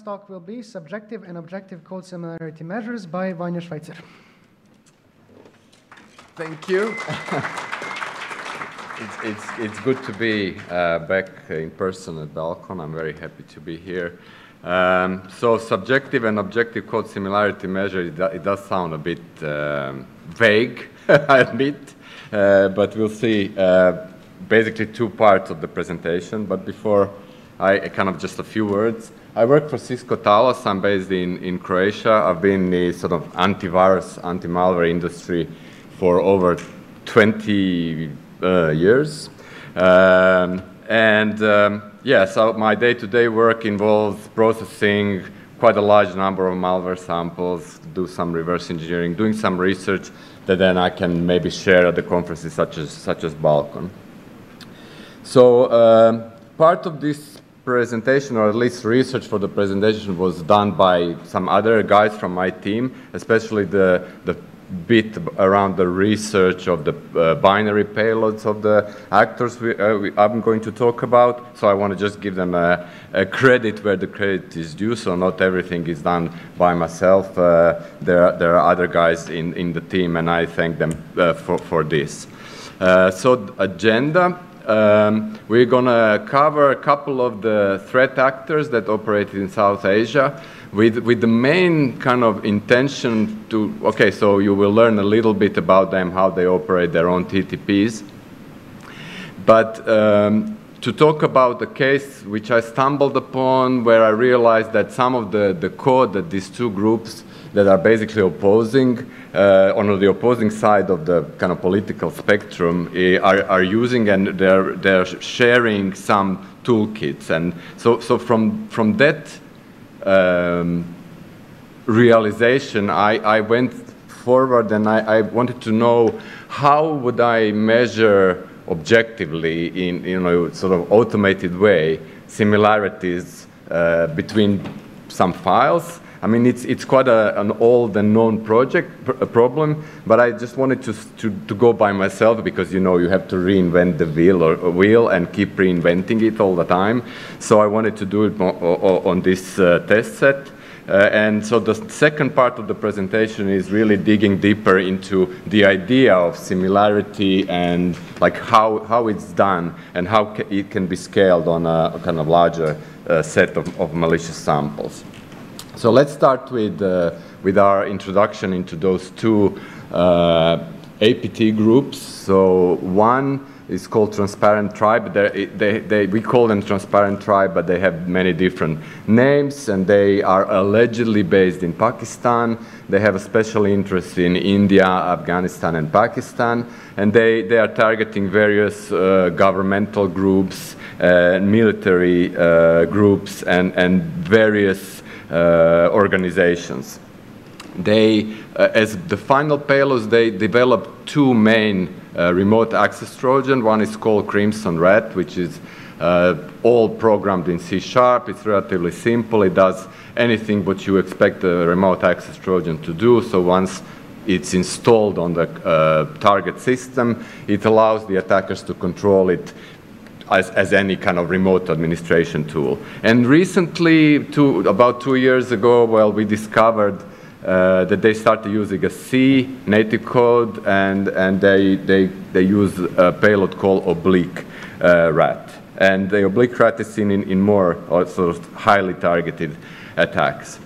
talk will be Subjective and Objective Code Similarity Measures by Vanja Švajcer. Thank you. It's good to be back in person at BalCCon. I'm very happy to be here. So subjective and objective code similarity measure, it does sound a bit vague, I admit, but we'll see basically two parts of the presentation. But before I kind of just a few words. I work for Cisco Talos. I'm based in Croatia. I've been in the sort of antivirus, anti-malware industry for over 20 years. Yeah, so my day-to-day work involves processing quite a large number of malware samples, do some reverse engineering, doing some research that then I can maybe share at the conferences such as BalCCon. So part of this presentation, or at least research for the presentation, was done by some other guys from my team, especially the bit around the research of the binary payloads of the actors I'm going to talk about. So I want to just give them a credit where the credit is due, so not everything is done by myself. There are other guys in the team, and I thank them for this. So agenda. We're going to cover a couple of the threat actors that operate in South Asia with the main kind of intention to, okay, so you will learn a little bit about them, how they operate their own TTPs. But to talk about the case which I stumbled upon, where I realized that some of the code that these two groups that are basically opposing, on the opposing side of the kind of political spectrum, are using, and they're sharing some toolkits. And so from that realization, I went forward, and I wanted to know how would I measure objectively, in sort of automated way, similarities between some files. I mean, it's quite an old and known problem, but I just wanted to go by myself, because you have to reinvent the wheel and keep reinventing it all the time. So I wanted to do it on this test set. And so the second part of the presentation is really digging deeper into the idea of similarity and like how it's done and how it can be scaled on a kind of larger set of malicious samples. So let's start with our introduction into those two APT groups. So one is called Transparent Tribe. We call them Transparent Tribe, but they have many different names, and they are allegedly based in Pakistan. They have a special interest in India, Afghanistan, and Pakistan, and they are targeting various governmental groups, military groups, and various organizations. They, as the final payloads, they developed two main remote access Trojan. One is called Crimson Rat, which is all programmed in C#. It's relatively simple. It does anything what you expect a remote access Trojan to do. So once it's installed on the target system, it allows the attackers to control it as any kind of remote administration tool. And recently, about 2 years ago, well, we discovered that they started using a C native code, and they use a payload called Oblique Rat. And the Oblique Rat is seen in more sort of highly targeted attacks.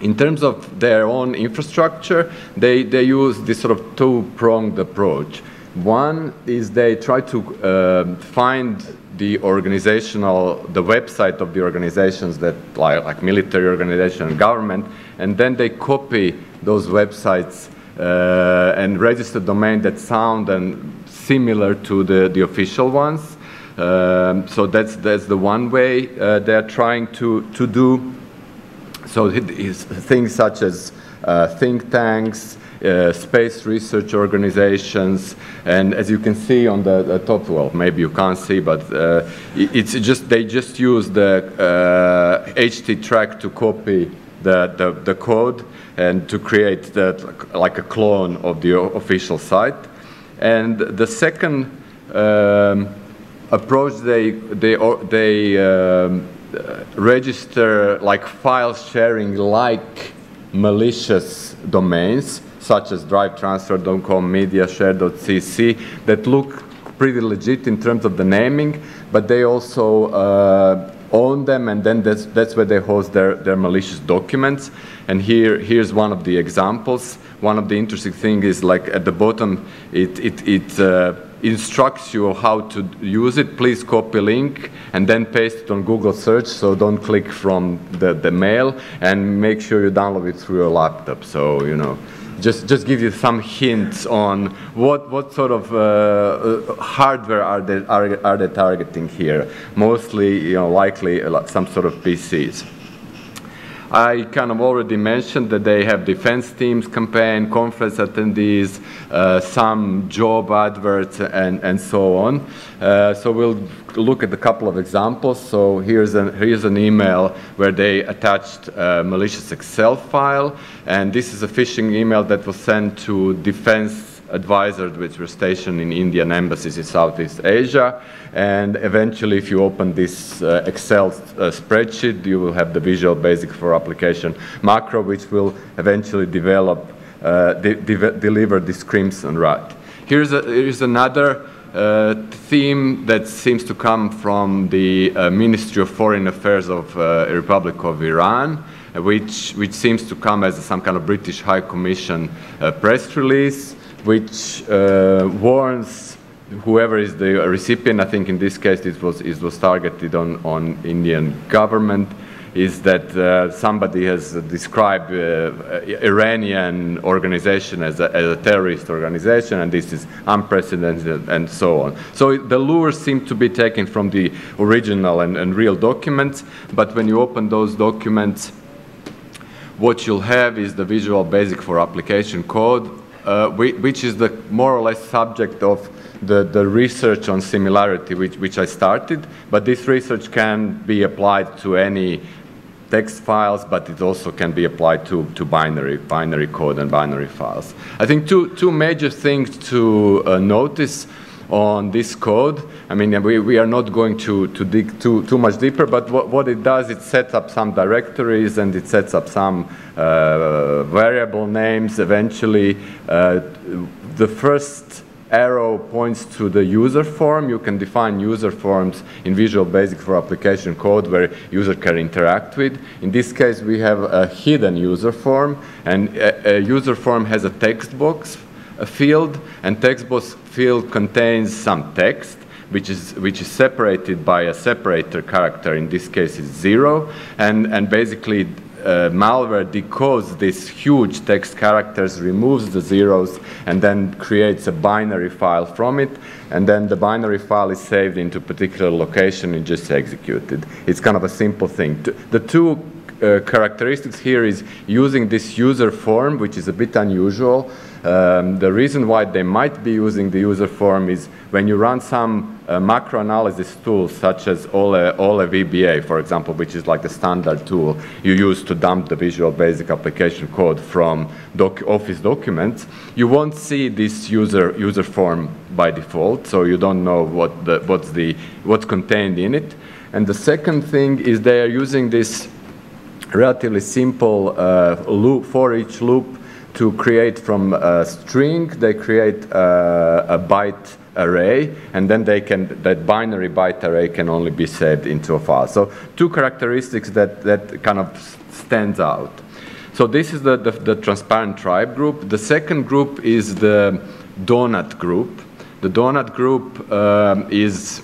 In terms of their own infrastructure, they use this sort of two-pronged approach. One is they try to find the website of the organizations that like military organization and government, and then they copy those websites and register domain that sound and similar to the official ones. So that's the one way they're trying to do. So things such as think tanks, space research organizations, and as you can see on the top, well, maybe you can't see, but it's just they just use the HT track to copy the code and to create like a clone of the official site. And the second approach they register like file sharing like malicious domains such as drivetransfer.com, mediashare.cc that look pretty legit in terms of the naming, but they also own them, and then that's where they host their malicious documents. And here's one of the examples. One of the interesting things is like at the bottom, it instructs you how to use it. Please copy link and then paste it on Google search, so don't click from the mail, and make sure you download it through your laptop. So, you know, just give you some hints on what sort of hardware are they targeting here. Mostly, you know, likely some sort of PCs. I kind of already mentioned that they have defense teams campaign, conference attendees, some job adverts, and so on. So we'll look at a couple of examples. So here's an email where they attached a malicious Excel file, and this is a phishing email that was sent to defense advisors which were stationed in Indian embassies in Southeast Asia. And eventually, if you open this Excel spreadsheet, you will have the Visual Basic for Application macro, which will eventually deliver this crimson rat. Here's another theme that seems to come from the Ministry of Foreign Affairs of Republic of Iran, which seems to come as some kind of British High Commission press release, which warns whoever is the recipient. I think in this case it was targeted on Indian government, is that somebody has described Iranian organization as a terrorist organization, and this is unprecedented, and so on. So the lures seem to be taken from the original and real documents, but when you open those documents, what you'll have is the Visual Basic for Application code, which is the more or less subject of the research on similarity which I started, but this research can be applied to any text files, but it also can be applied to binary code and binary files. I think two major things to notice on this code. I mean, we are not going to dig too much deeper, but what it does, it sets up some directories and it sets up some variable names. Eventually, the first arrow points to the user form. You can define user forms in Visual Basic for Application code where user can interact with. In this case, we have a hidden user form, and a user form has a text box field, and text box field contains some text, which is separated by a separator character. In this case, it's 0, and basically malware decodes these huge text characters, removes the zeros, and then creates a binary file from it, and then the binary file is saved into a particular location and just executed. It's kind of a simple thing. The two characteristics here is using this user form, which is a bit unusual. The reason why they might be using the user form is when you run some macro analysis tools, such as OLE VBA, for example, which is like the standard tool you use to dump the Visual Basic application code from Office documents, you won't see this user form by default, so you don't know what's contained in it. And the second thing is they are using this relatively simple loop, for each loop, to create from a string. They create a byte array, and then that binary byte array can only be saved into a file. So two characteristics that kind of stands out. So this is the transparent tribe group. The second group is the donut group. The donut group is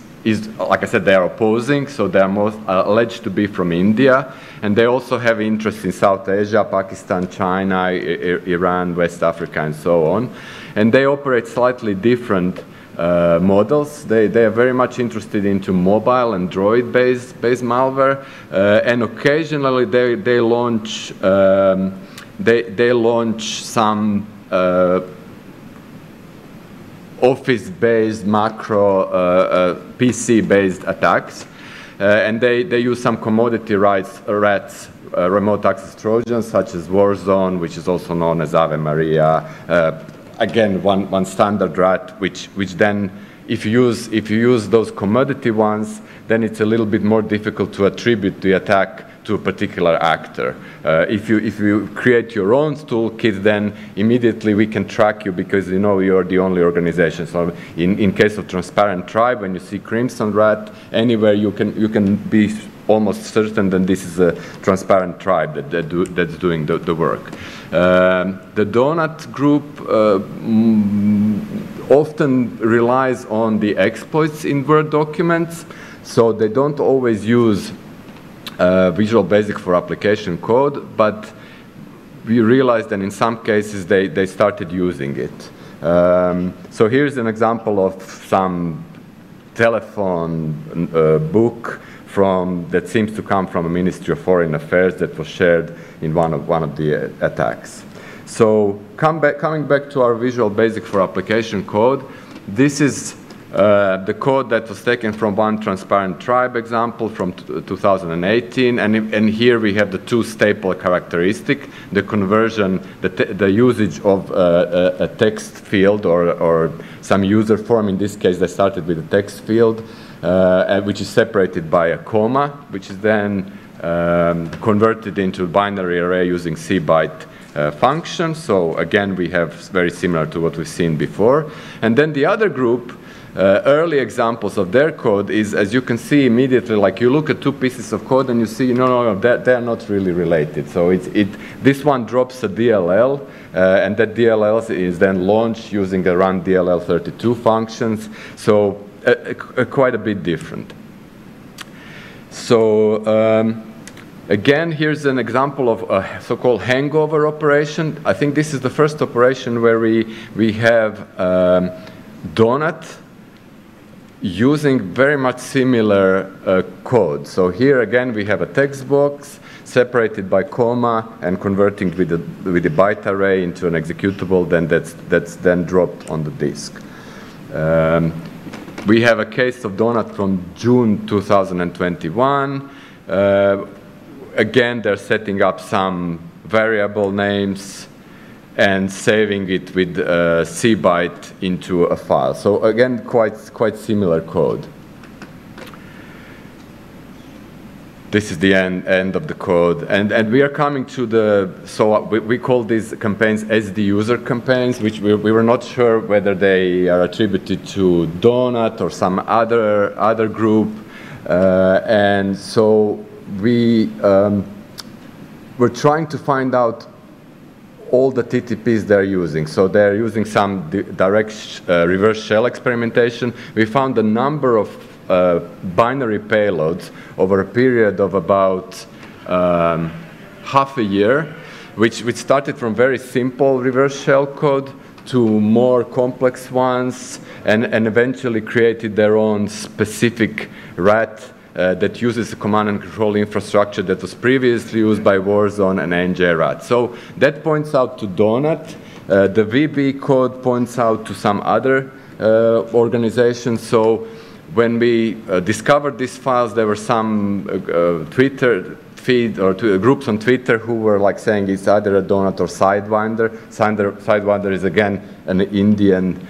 like I said, they are opposing, so they are most alleged to be from India, and they also have interest in South Asia, Pakistan, China, Iran, West Africa, and so on. And they operate slightly different models. They are very much interested into mobile Android-based malware, and occasionally they launch some Office-based, macro, PC-based attacks, and they use some commodity rats, remote access trojans, such as Warzone, which is also known as Ave Maria. Again, one standard rat, which then if you use those commodity ones, then it's a little bit more difficult to attribute the attack to a particular actor. If you create your own toolkit, then immediately we can track you because you know you're the only organization. So in case of Transparent Tribe, when you see Crimson Rat anywhere, you can be almost certain that this is a Transparent Tribe that's doing the work. The Donut group often relies on the exploits in Word documents, so they don't always use Visual Basic for application code, but we realized that in some cases they started using it. So here's an example of some telephone book that seems to come from a Ministry of Foreign Affairs that was shared in one of the attacks. So coming back to our Visual Basic for application code, this is the code that was taken from one Transparent Tribe example from 2018, and here we have the two staple characteristics: the conversion, the usage of a text field or some user form. In this case, they started with a text field, which is separated by a comma, which is then converted into a binary array using cbyte function. So again, we have very similar to what we've seen before. And then the other group, early examples of their code is, as you can see immediately, like you look at two pieces of code and you see, no, they're not really related. So this one drops a DLL, and that DLL is then launched using the run DLL32 functions. So quite a bit different. So again, here's an example of a so-called hangover operation. I think this is the first operation where we have Donut using very much similar code. So here again we have a text box separated by comma and converting with the byte array into an executable, then that's then dropped on the disk. We have a case of Donut from June 2021. Again, they're setting up some variable names and saving it with cbyte into a file. So again, quite similar code. This is the end of the code, and we are coming to so we call these campaigns SD user campaigns, which we were not sure whether they are attributed to Donut or some other group, and so we're trying to find out all the TTPs they're using. So they're using some direct reverse shell experimentation. We found a number of binary payloads over a period of about half a year, which started from very simple reverse shell code to more complex ones, and eventually created their own specific rat that uses a command and control infrastructure that was previously used by Warzone and NJRAT. So that points out to Donut. The VB code points out to some other organizations. So when we discovered these files, there were some Twitter feed or groups on Twitter who were like saying it's either a Donut or Sidewinder. Sidewinder is again an Indian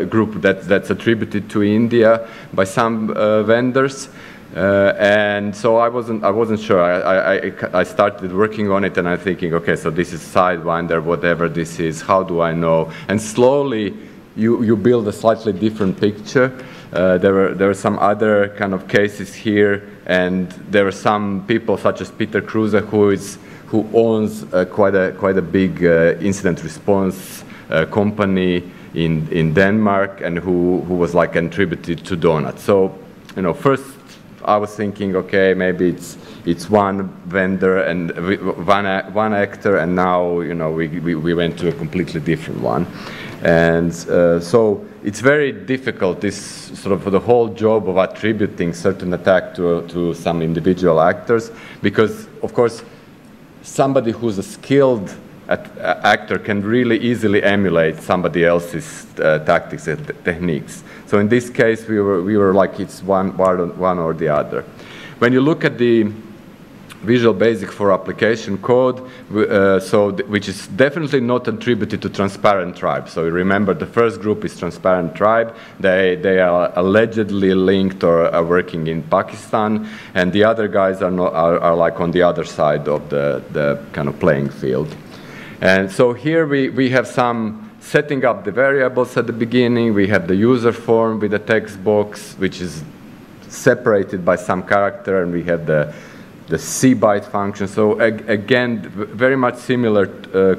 group that's attributed to India by some vendors. And so I wasn't sure. I started working on it, and I'm thinking, okay, so this is Sidewinder, whatever this is. How do I know? And slowly, you build a slightly different picture. There were some other kind of cases here, and there were some people such as Peter Kruse who owns quite a big incident response company in Denmark, and who was like attributed to Donut. So first I was thinking, okay, maybe it's one vendor and one actor, and now we went to a completely different one. And so it's very difficult, this sort of the whole job of attributing certain attack to some individual actors, because of course somebody who's a skilled actor can really easily emulate somebody else's tactics and techniques. So in this case, we were like it's one or the other. When you look at the Visual Basic for application code, which is definitely not attributed to transparent tribe. So remember, the first group is transparent tribe. They are allegedly linked or are working in Pakistan, and the other guys are like on the other side of the kind of playing field. And so here we have some setting up the variables at the beginning. We have the user form with the text box, which is separated by some character, and we have the cbyte function. So again, very much similar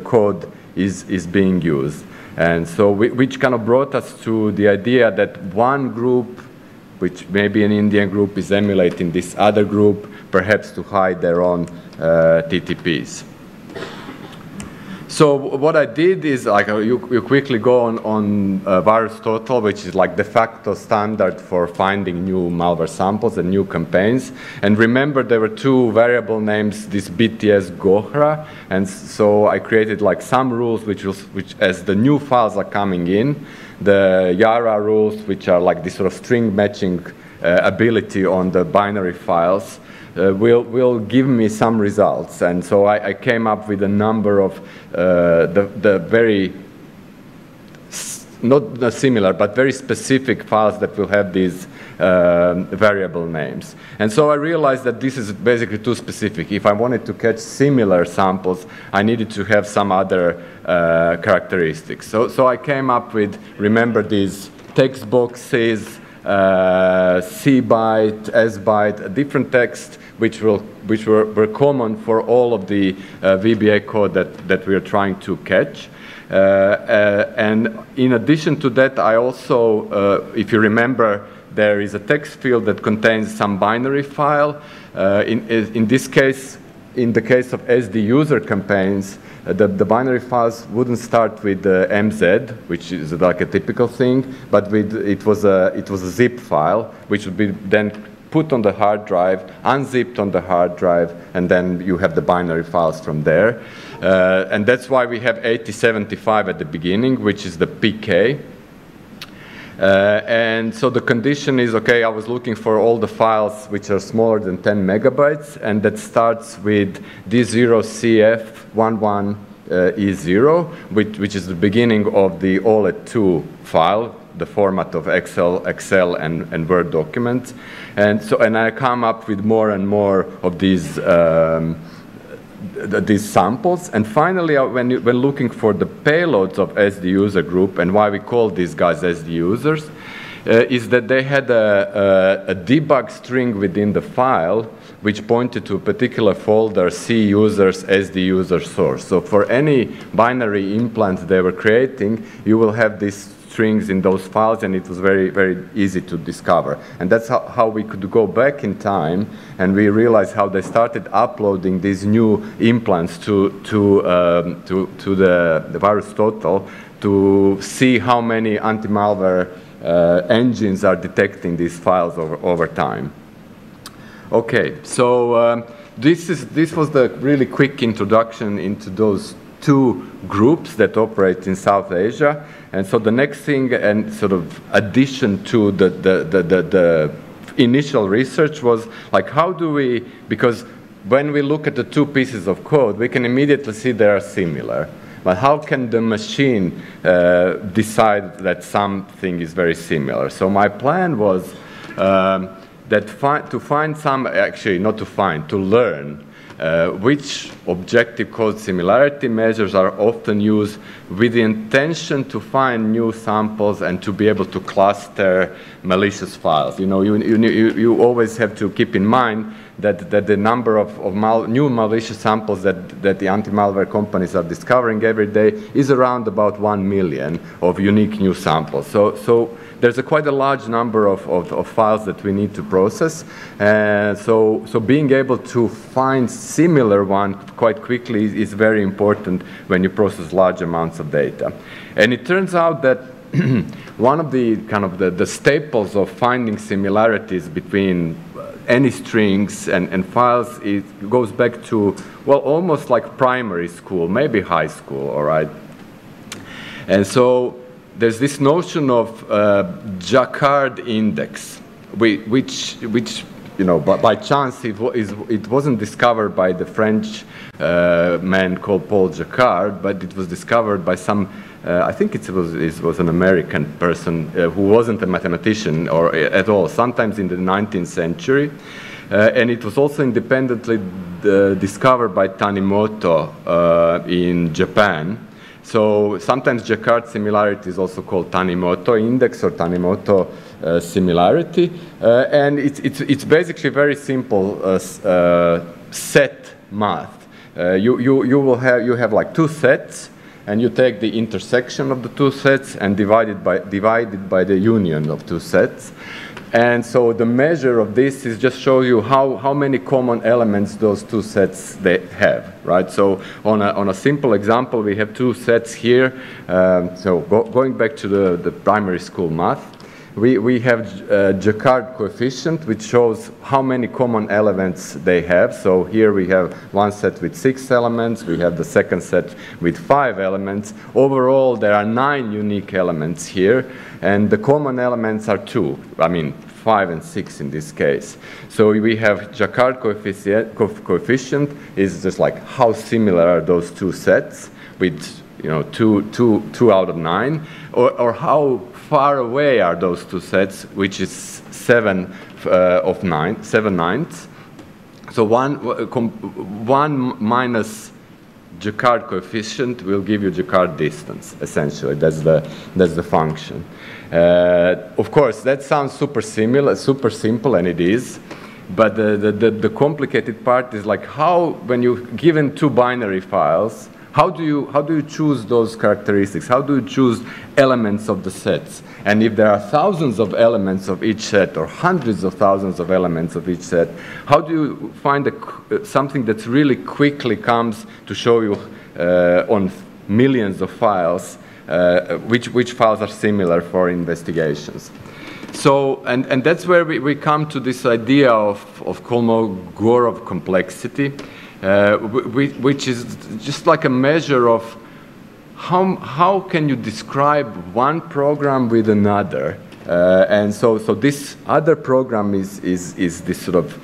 code is being used. And so which kind of brought us to the idea that one group, which maybe an Indian group, is emulating this other group, perhaps to hide their own TTPs. So what I did is, like, you quickly go on VirusTotal, which is like de facto standard for finding new malware samples and new campaigns. And remember, there were two variable names, this BTS Gohra, and so I created like some rules which as the new files are coming in, the Yara rules, which are like this sort of string matching ability on the binary files, will give me some results. And so I came up with a number of the very, not similar, but very specific files that will have these variable names. And so I realized that this is basically too specific. If I wanted to catch similar samples, I needed to have some other characteristics. So I came up with, remember, these text boxes, cbyte, sbyte, different text, which were common for all of the VBA code that we are trying to catch. And in addition to that, I also, if you remember, there is a text field that contains some binary file. In this case, in the case of SD user campaigns, the binary files wouldn't start with MZ, which is like a typical thing, but it was a zip file, which would be then put on the hard drive, unzipped on the hard drive, and then you have the binary files from there. And that's why we have 8075 at the beginning, which is the PK. And so the condition is, okay, I was looking for all the files which are smaller than 10 megabytes, and that starts with D0CF11E0, which is the beginning of the OLED2 file, the format of Excel and Word documents. And I come up with more and more of these samples. And finally, when looking for the payloads of SD user group, and why we call these guys SD users, is that they had a debug string within the file which pointed to a particular folder, C users, SD user source. So for any binary implants they were creating, you will have these strings in those files, and it was very, very easy to discover. And that's how we could go back in time, and we realized how they started uploading these new implants to the VirusTotal to see how many anti-malware engines are detecting these files over time. Okay, so this was the really quick introduction into those two groups that operate in South Asia. And so the next thing, and sort of addition to the initial research, was like, how do we, because when we look at the two pieces of code, we can immediately see they are similar. But how can the machine decide that something is very similar? So my plan was to learn which objective code similarity measures are often used with the intention to find new samples and to be able to cluster malicious files. You know, you always have to keep in mind that the number of new malicious samples that the anti-malware companies are discovering every day is around about 1 million of unique new samples. So there's quite a large number of files that we need to process. So being able to find similar one quite quickly is very important when you process large amounts of data. And it turns out that one of the kind of the staples of finding similarities between any strings and files, it goes back to, well, almost like primary school, maybe high school, all right? And so there's this notion of Jacquard index, which you know, by chance it wasn't discovered by the French man called Paul Jacquard, but it was discovered by some, I think it was an American person who wasn't a mathematician or at all, sometimes in the 19th century. And it was also independently discovered by Tanimoto in Japan. So sometimes Jacquard similarity is also called Tanimoto index or Tanimoto similarity. And it's basically very simple set math. You have like two sets, and you take the intersection of the two sets and divide it by the union of two sets. And so the measure of this is just show you how many common elements those two sets they have, right? So on a simple example, we have two sets here. So going back to the primary school math, we have Jacquard coefficient, which shows how many common elements they have. So here we have one set with 6 elements. We have the second set with 5 elements. Overall, there are 9 unique elements here, and the common elements are 2. I mean, 5 and 6 in this case. So we have Jacquard coefficient is just like how similar are those two sets with, you know, 2 out of 9, or how far away are those two sets, which is 7 ninths. So one minus Jacquard coefficient will give you Jacquard distance, essentially. That's the function. Of course, that sounds super simple, and it is. But the complicated part is like how, when you're given two binary files, how do you choose those characteristics? How do you choose elements of the sets? And if there are thousands of elements of each set or hundreds of thousands of elements of each set, how do you find something that really quickly comes to show you on millions of files which files are similar for investigations? So, and that's where we come to this idea of Kolmogorov complexity, which is just like a measure of how can you describe one program with another. And so this other program is this sort of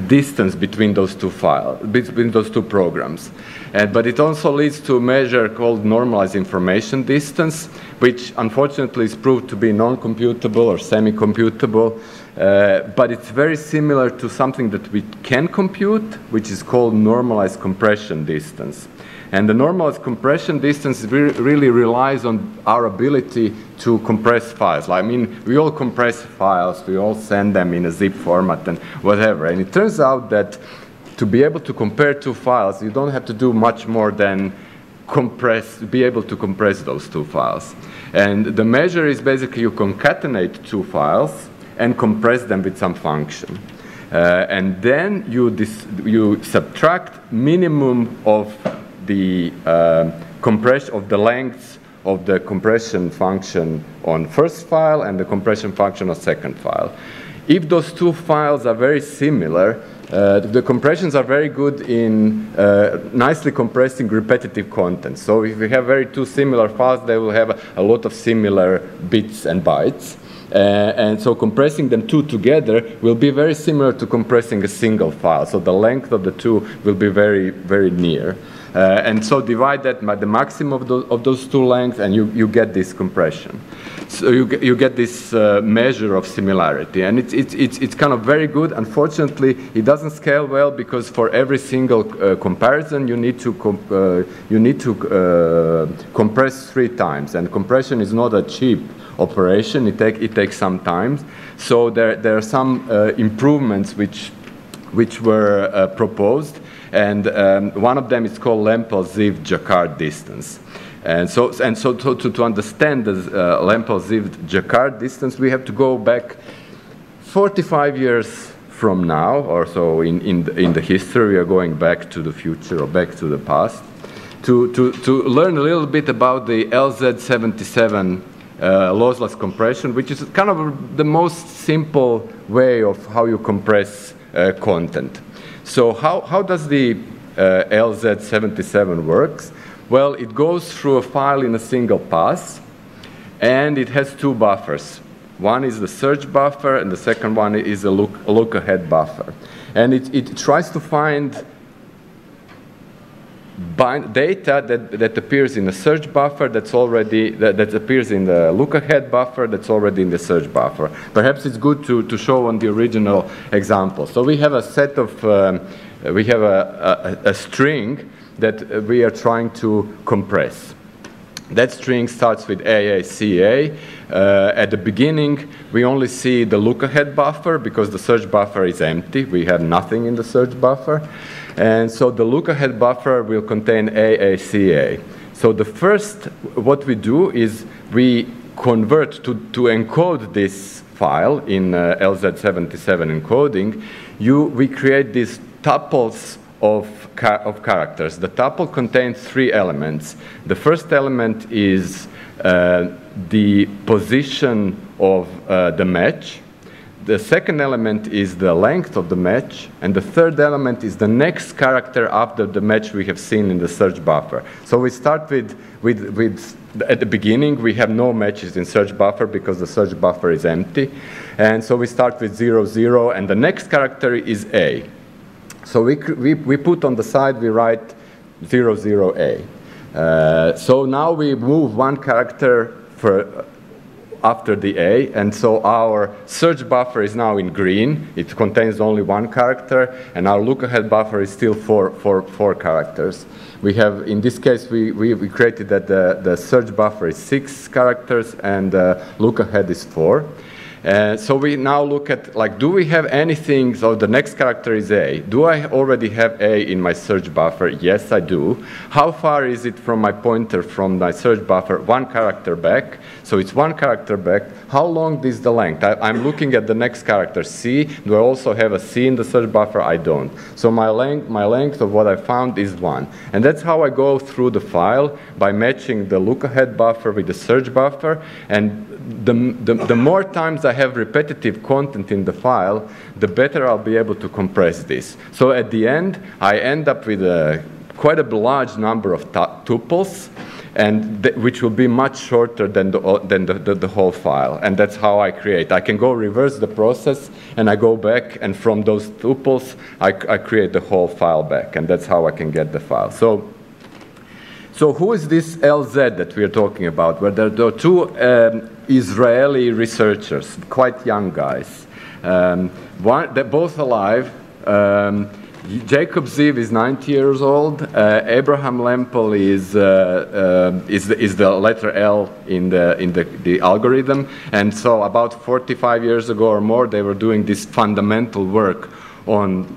distance between those two files, between those two programs. But it also leads to a measure called normalized information distance, which unfortunately is proved to be non-computable or semi-computable. But it's very similar to something that we can compute, which is called normalized compression distance. And the normalized compression distance really relies on our ability to compress files. I mean, we all compress files, we all send them in a zip format and whatever. And it turns out that to be able to compare two files, you don't have to do much more than be able to compress those two files. And the measure is basically you concatenate two files and compress them with some function. And then you subtract minimum of the compression of the lengths of the compression function on first file and the compression function on second file. If those two files are very similar, the compressions are very good in nicely compressing repetitive content. So if we have two similar files, they will have a lot of similar bits and bytes. And so compressing them two together will be very similar to compressing a single file. So the length of the two will be very, very near. And so divide that by the maximum of those two lengths, and you get this compression. So you get this measure of similarity, and it's kind of very good. Unfortunately, it doesn't scale well because for every single comparison, you need to compress 3 times, and compression is not a cheap operation. It takes some time. So there are some improvements which were proposed. And one of them is called Lempel-Ziv-Jacquard distance. And so to understand the Lempel-Ziv-Jacquard distance, we have to go back 45 years from now, or so in the history. We are going back to the future or back to the past to learn a little bit about the LZ77 lossless compression, which is kind of the most simple way of how you compress content. So how does the LZ77 works? Well, it goes through a file in a single pass, and it has 2 buffers. One is the search buffer, and the second one is a look-ahead buffer. And it tries to find data that appears in the search buffer that appears in the look-ahead buffer that's already in the search buffer. Perhaps it's good to show on the original example. So we have a set of, we have a string that we are trying to compress. That string starts with AACA. At the beginning, we only see the look-ahead buffer because the search buffer is empty. We have nothing in the search buffer. And so the look-ahead buffer will contain AACA. So the first, what we do is we convert to encode this file in LZ77 encoding. We create these tuples of characters. The tuple contains 3 elements. The first element is the position of the match. The second element is the length of the match. And the third element is the next character after the match we have seen in the search buffer. So we start with at the beginning, we have no matches in search buffer because the search buffer is empty. And so we start with 0, 0, and the next character is A. So we put on the side, we write 0, 0, A. So now we move one character after the A, and so our search buffer is now in green. It contains only one character, and our look-ahead buffer is still four characters. We have, in this case, we created that the search buffer is 6 characters, and look-ahead is 4. So we now look at, like, do we have anything? So the next character is A. Do I already have A in my search buffer? Yes, I do. How far is it from my pointer from my search buffer? 1 character back. So it's 1 character back. How long is the length? I'm looking at the next character, C. Do I also have a C in the search buffer? I don't. So my length of what I found is 1. And that's how I go through the file, by matching the look-ahead buffer with the search buffer. And the more times I have repetitive content in the file, the better I'll be able to compress this. So at the end, I end up with quite a large number of tuples, and which will be much shorter than the whole file. And that's how I create. I can go reverse the process, and I go back, and from those tuples, I create the whole file back. And that's how I can get the file. So who is this LZ that we are talking about? Well, there are 2 Israeli researchers, quite young guys. They're both alive. Jacob Ziv is 90 years old. Abraham Lempel is the letter L in the algorithm. And so about 45 years ago or more, they were doing this fundamental work on,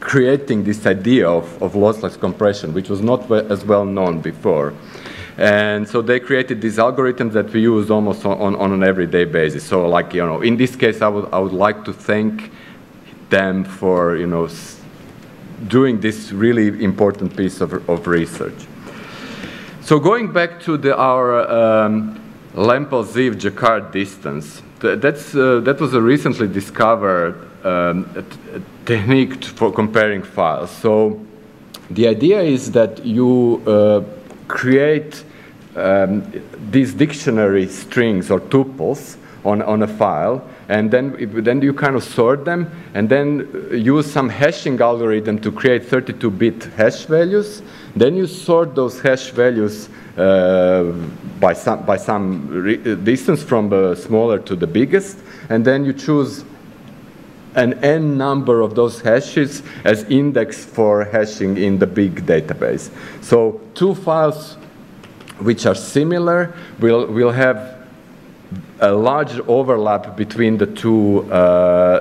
creating this idea of lossless compression, which was not as well known before. And so they created these algorithms that we use almost on an everyday basis. So, like, in this case, I would like to thank them for, doing this really important piece of research. So going back to our Lempel-Ziv Jacquard distance, that was a recently discovered technique for comparing files. So the idea is that you create these dictionary strings or tuples on a file, and then you kind of sort them, and then use some hashing algorithm to create 32-bit hash values. Then you sort those hash values by some distance from the smaller to the biggest, and then you choose an n number of those hashes as index for hashing in the big database. So 2 files which are similar will have a large overlap between the 2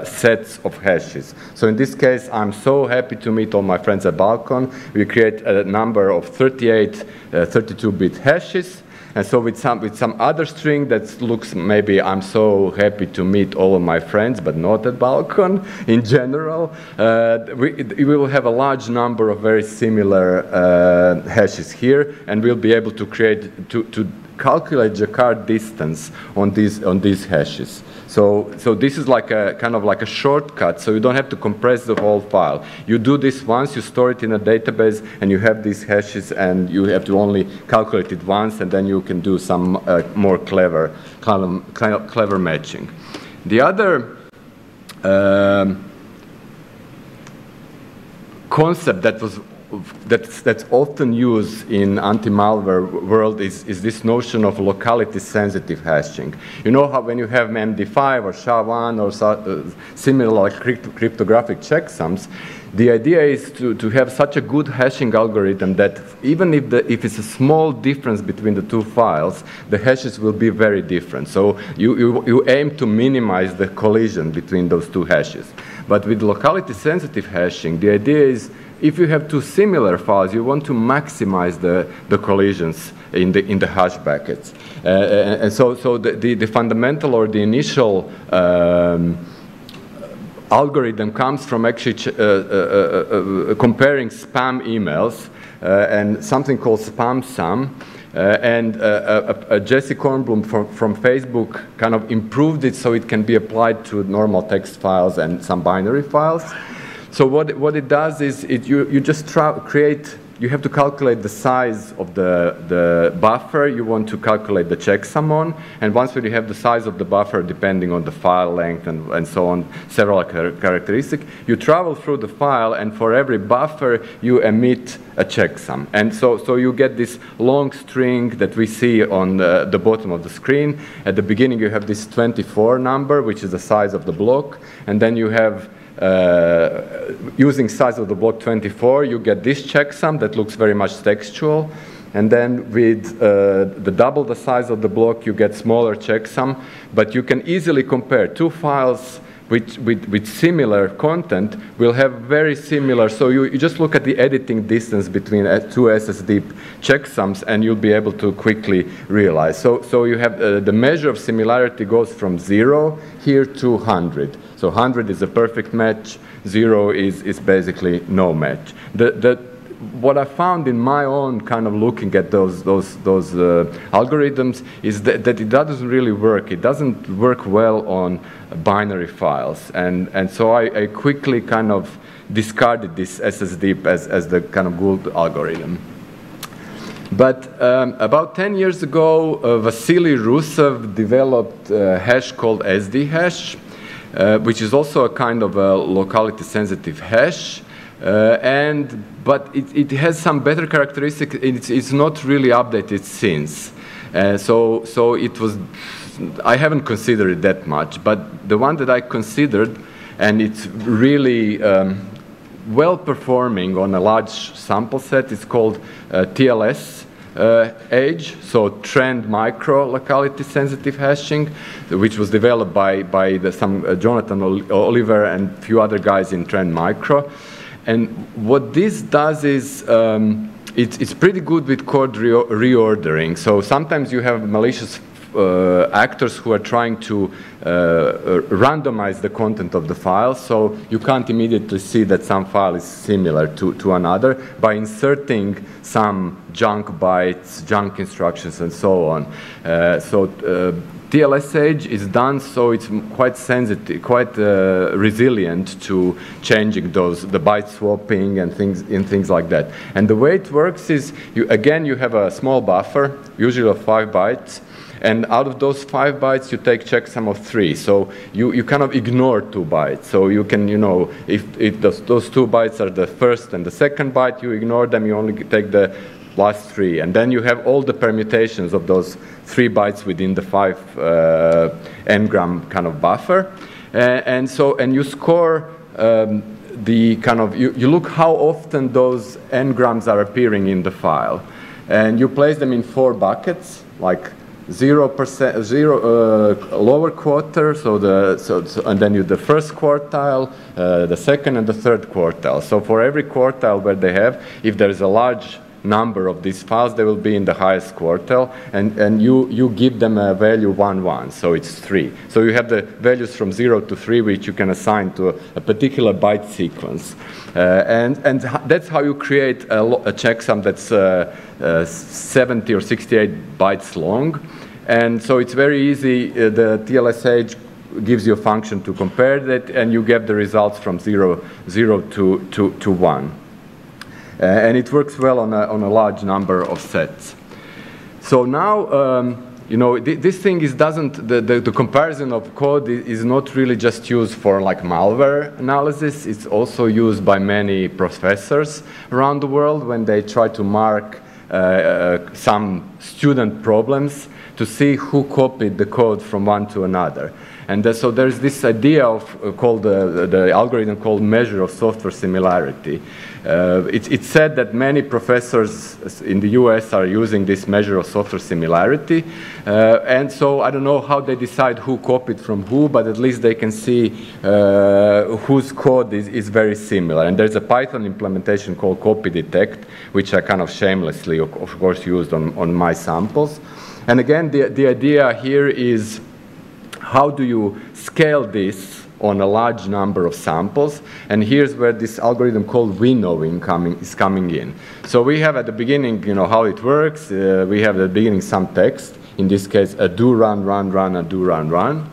sets of hashes. So in this case, I'm so happy to meet all my friends at BalCCon. We create a number of 38 32-bit hashes. And so with some other string that looks, maybe I'm so happy to meet all of my friends, but not at BalCCon in general, we will have a large number of very similar hashes here, and we'll be able to create, to calculate Jacquard distance on these hashes. So this is like a kind of like a shortcut, so you don't have to compress the whole file. You do this once, you store it in a database, and you have these hashes, and you have to only calculate it once, and then you can do some more clever matching. The other concept that's often used in anti-malware world is this notion of locality-sensitive hashing. You know how when you have MD5 or SHA-1 or similar like cryptographic checksums, the idea is to have such a good hashing algorithm that even if it's a small difference between the two files, the hashes will be very different. So you aim to minimize the collision between those two hashes. But with locality-sensitive hashing, the idea is if you have two similar files, you want to maximize the collisions in the hash packets. And so the fundamental or the initial algorithm comes from actually comparing spam emails and something called spam sum. And Jesse Kornblum from Facebook kind of improved it so it can be applied to normal text files and some binary files. So what it does is you just you have to calculate the size of the buffer you want to calculate the checksum on, and once you have the size of the buffer depending on the file length and so on, several characteristics, you travel through the file, and for every buffer you emit a checksum. And so you get this long string that we see on the bottom of the screen. At the beginning you have this 24 number, which is the size of the block, and then you have using size of the block 24, you get this checksum that looks very much textual. And then with the double the size of the block, you get smaller checksum. But you can easily compare two files with similar content will have very similar. So you just look at the editing distance between two SSD checksums, and you'll be able to quickly realize. So you have the measure of similarity goes from 0 here to 100. So 100 is a perfect match. 0 is basically no match. What I found in my own kind of looking at those algorithms is that it doesn't really work. It doesn't work well on binary files, and so I quickly kind of discarded this SSD as the kind of good algorithm. But about 10 years ago, Vasily Rusev developed a hash called SD hash, which is also a kind of a locality-sensitive hash. But it has some better characteristics. It's not really updated since. So it was, I haven't considered it that much, but the one that I considered, and it's really well performing on a large sample set, is called TLS age, so Trend Micro Locality Sensitive Hashing, which was developed by some Jonathan Oliver and a few other guys in Trend Micro. And what this does is it's pretty good with code reordering. So sometimes you have malicious actors who are trying to randomize the content of the file, so you can't immediately see that some file is similar to another by inserting some junk bytes, junk instructions, and so on. TLS age is done so it's quite sensitive, quite resilient to changing the byte swapping and things like that. And the way it works is, you have a small buffer, usually of 5 bytes, and out of those 5 bytes you take checksum of 3. So you kind of ignore 2 bytes. So you can, if those 2 bytes are the first and the second byte, you ignore them, you only take the last 3, and then you have all the permutations of those 3 bytes within the 5 n-gram kind of buffer, and you score the kind of you look how often those n-grams are appearing in the file, and you place them in 4 buckets, like 0%, lower quarter, and then the first quartile, the second and the third quartile. So for every quartile where they have, if there is a large number of these files, they will be in the highest quartile, and you give them a value 1, 1, so it's 3. So you have the values from 0 to 3, which you can assign to a particular byte sequence. And that's how you create a checksum that's 70 or 68 bytes long. And so it's very easy. The TLSH gives you a function to compare that, and you get the results from 0 to 1. And it works well on a large number of sets. So now, you know, this thing the comparison of code is not really just used for like malware analysis. It's also used by many professors around the world when they try to mark some student problems to see who copied the code from one to another. And so there's this idea of called the algorithm called measure of software similarity. It's said that many professors in the US are using this measure of software similarity. And so I don't know how they decide who copied from who, but at least they can see whose code is very similar. And there's a Python implementation called copy detect, which I kind of shamelessly, of course, used on my samples. And again, the idea here is, how do you scale this on a large number of samples? And here's where this algorithm called winnowing is coming in. So we have at the beginning, you know, how it works. We have at the beginning some text. In this case, a do run, run, run, a do run, run.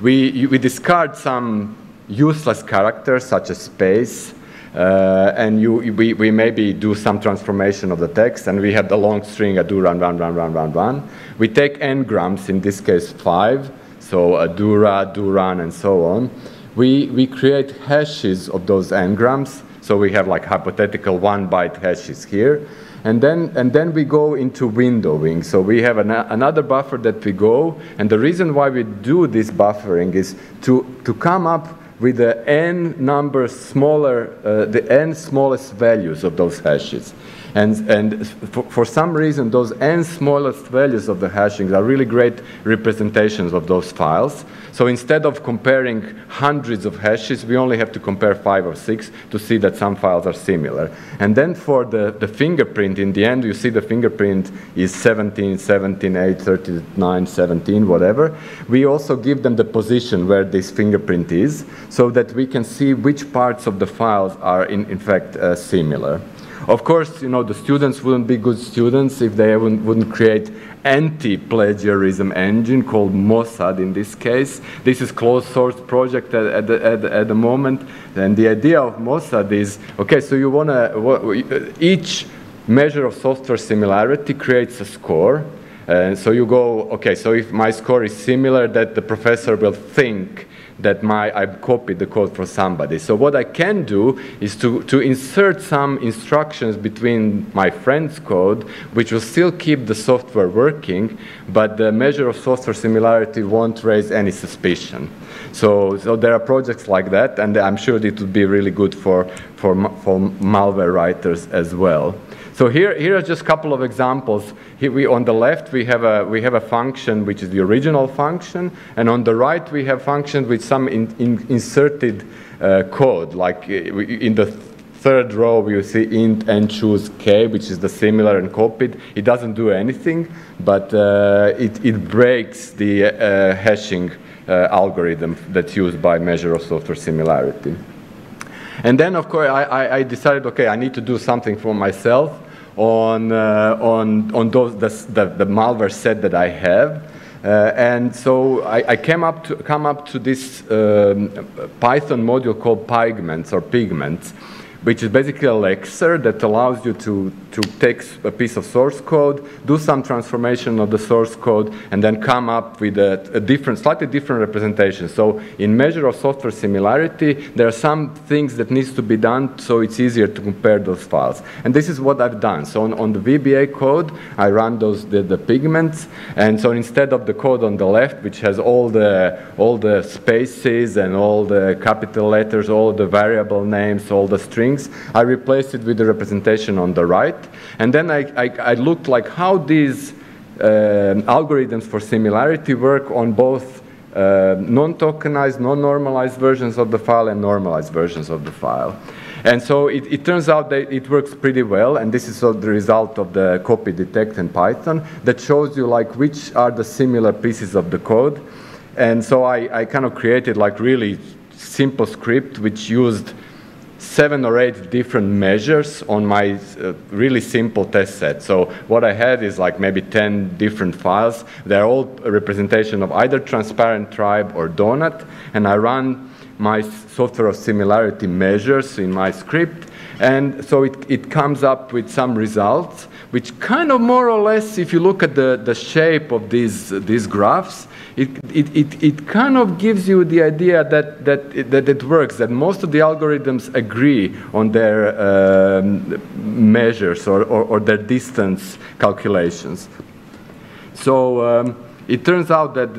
We discard some useless characters such as space. And we maybe do some transformation of the text, and we have the long string a do run, run, run, run, run, run. We take n-grams, in this case 5. So a do-ra, do-run, and so on. We create hashes of those n-grams. So we have like hypothetical 1-byte hashes here. And then we go into windowing. So we have another buffer that we go. And the reason why we do this buffering is to come up with the n number smaller, the n smallest values of those hashes. And for some reason, those n smallest values of the hashings are really great representations of those files. So instead of comparing hundreds of hashes, we only have to compare 5 or 6 to see that some files are similar. And then for the fingerprint, in the end, you see the fingerprint is 17, 17, 8, 39, 17, whatever. We also give them the position where this fingerprint is, so that we can see which parts of the files are in fact similar. Of course, you know, the students wouldn't be good students if they wouldn't create anti-plagiarism engine called Mossad in this case. This is closed source project at the moment. And the idea of Mossad is, okay, so you want to, each measure of software similarity creates a score. And so you go, okay, so if my score is similar, that the professor will think that I copied the code from somebody. So what I can do is to insert some instructions between my friend's code, which will still keep the software working, but the measure of software similarity won't raise any suspicion. So there are projects like that, and I'm sure it would be really good for malware writers as well. So here are just a couple of examples. Here on the left we have a function which is the original function, and on the right we have function with some inserted code. Like in the third row you see int and choose k, which is the similar and copied. It doesn't do anything, but it breaks the hashing algorithm that's used by measure of software similarity. And then, of course, I decided, okay, I need to do something for myself on those the malware set that I have. And so I came up to this Python module called Pigments, which is basically a lexer that allows you to take a piece of source code, do some transformation of the source code, and then come up with a slightly different representation. So in measure of software similarity, there are some things that needs to be done so it's easier to compare those files. And this is what I've done. So on the VBA code, I run the pigments, and so instead of the code on the left, which has all the spaces and all the capital letters, all the variable names, all the strings, I replaced it with the representation on the right. And then I looked like how these algorithms for similarity work on both non-tokenized, non-normalized versions of the file and normalized versions of the file. And so it turns out that it works pretty well, and this is the result of the copy detect in Python that shows you like which are the similar pieces of the code. And so I kind of created like really simple script which used 7 or 8 different measures on my really simple test set. So what I had is like maybe 10 different files. They're all a representation of either transparent tribe or donut, and I run my software of similarity measures in my script, and so it comes up with some results which kind of more or less, if you look at the shape of these graphs, it kind of gives you the idea that it works, that most of the algorithms agree on their measures or their distance calculations. So it turns out that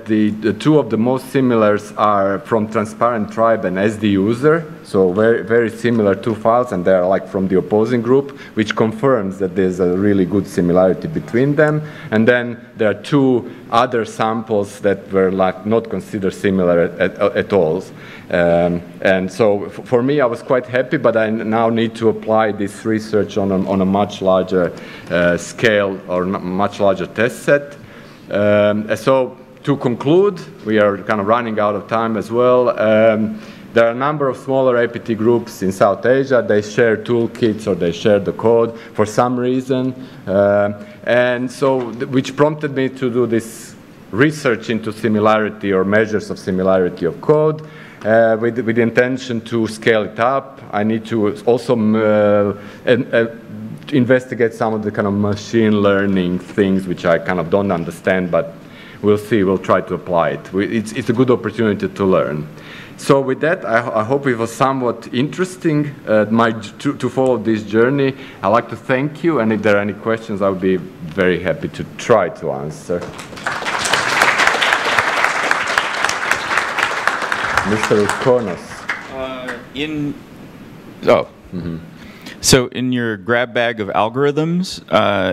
the 2 of the most similars are from transparent tribe and SD user, so very, very similar 2 files, and they're like from the opposing group, which confirms that there's a really good similarity between them. And then there are 2 other samples that were like not considered similar at all. And so for me, I was quite happy, but I now need to apply this research on a much larger scale or much larger test set. So to conclude, we are kind of running out of time as well. There are a number of smaller APT groups in South Asia. They share toolkits or they share the code for some reason. And so, which prompted me to do this research into similarity or measures of similarity of code with the intention to scale it up. I need to also investigate some of the kind of machine learning things which I kind of don't understand, but we'll see, we'll try to apply it. It's a good opportunity to learn. So with that, I hope it was somewhat interesting to follow this journey. I'd like to thank you, and if there are any questions, I would be very happy to try to answer. Mr. Konos. So in your grab bag of algorithms,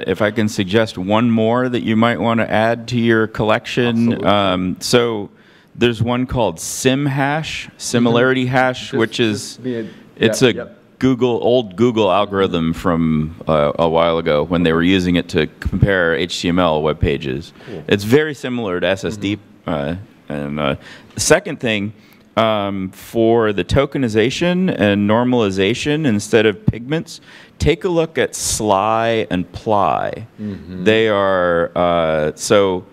if I can suggest one more that you might want to add to your collection. So there's one called SimHash, similarity hash, which is, it's a old Google algorithm from a while ago when they were using it to compare HTML web pages. Cool. It's very similar to SSD. And the second thing, for the tokenization and normalization instead of pigments, take a look at Sly and Ply. They are, so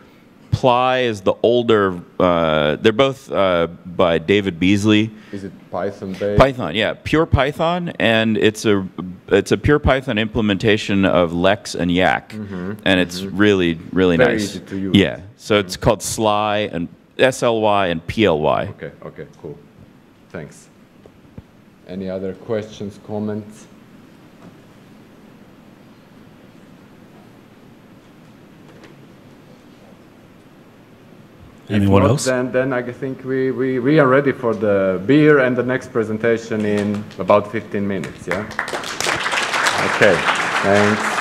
Ply is the older, they're both by David Beasley. Is it Python-based? Python, yeah, pure Python, and it's a pure Python implementation of Lex and Yak, and it's really, really Very nice. easy to use. Yeah, so it's called Sly and SLY and PLY. Okay, cool. Thanks. Any other questions, comments? Anyone else? Then I think we are ready for the beer and the next presentation in about 15 minutes, yeah? Okay, thanks.